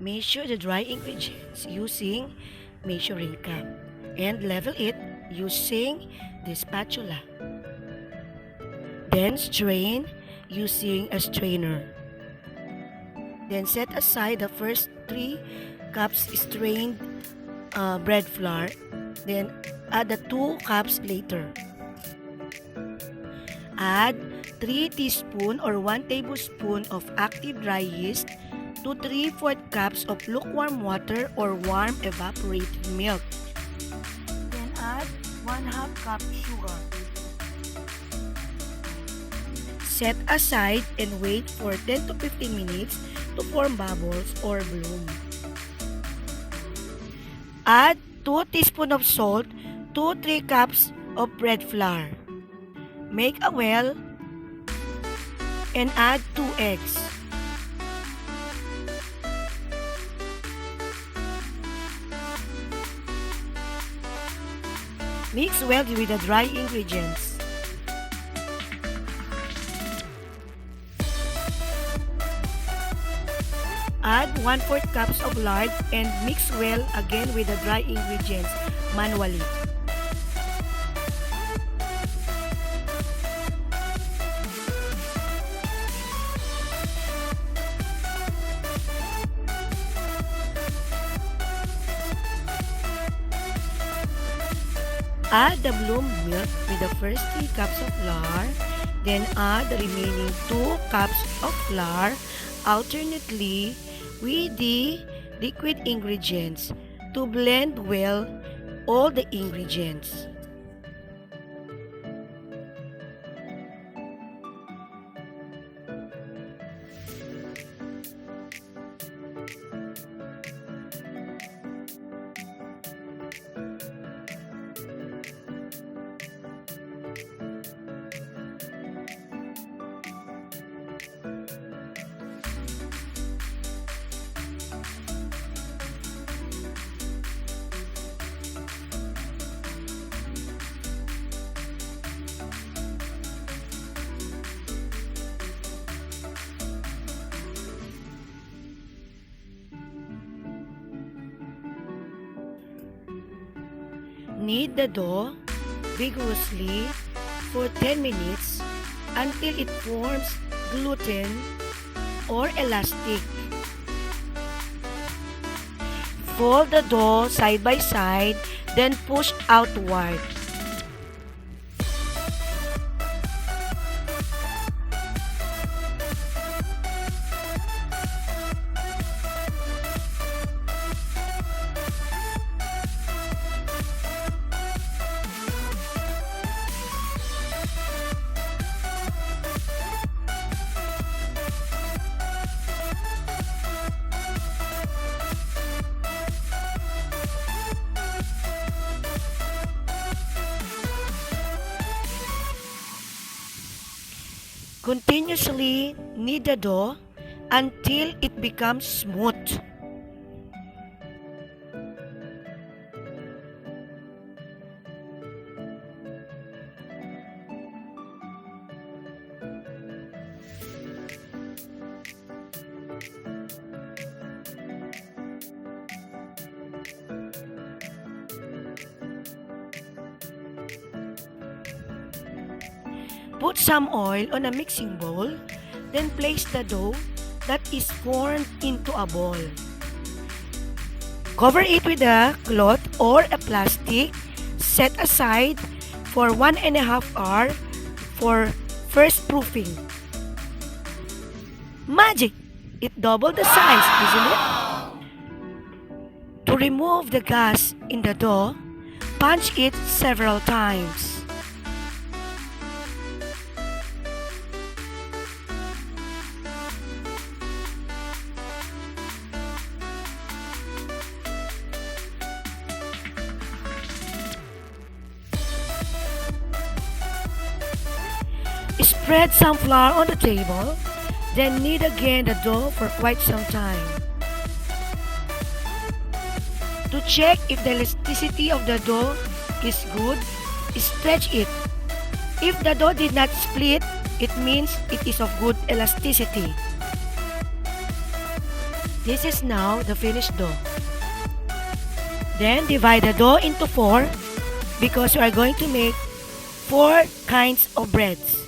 Measure the dry ingredients using measuring cup and level it using the spatula. Then strain using a strainer. Then set aside the first 3 cups strained bread flour. Then add the 2 cups later. Add 3 teaspoons or 1 tablespoon of active dry yeast to 3/4 cups of lukewarm water or warm evaporated milk. Then add 1/2 cup sugar. Set aside and wait for 10 to 15 minutes to form bubbles or bloom. Add 2 teaspoons of salt to 3 cups of bread flour. Make a well and add 2 eggs. Mix well with the dry ingredients. Add 1/4 cups of lard and mix well again with the dry ingredients manually. Add the bloom milk with the first 3 cups of flour, then add the remaining 2 cups of flour alternately with the liquid ingredients to blend well all the ingredients. Knead the dough vigorously for 10 minutes until it forms gluten or elastic. Fold the dough side by side, then push outward. Continuously knead the dough until it becomes smooth. Put some oil on a mixing bowl, then place the dough that is formed into a ball. Cover it with a cloth or a plastic. Set aside for 1.5 hours for first proofing. Magic! It doubled the size, isn't it? To remove the gas in the dough, punch it several times. Spread some flour on the table, then knead again the dough for quite some time. To check if the elasticity of the dough is good, stretch it. If the dough did not split, it means it is of good elasticity. This is now the finished dough. Then divide the dough into 4 because we are going to make 4 kinds of breads.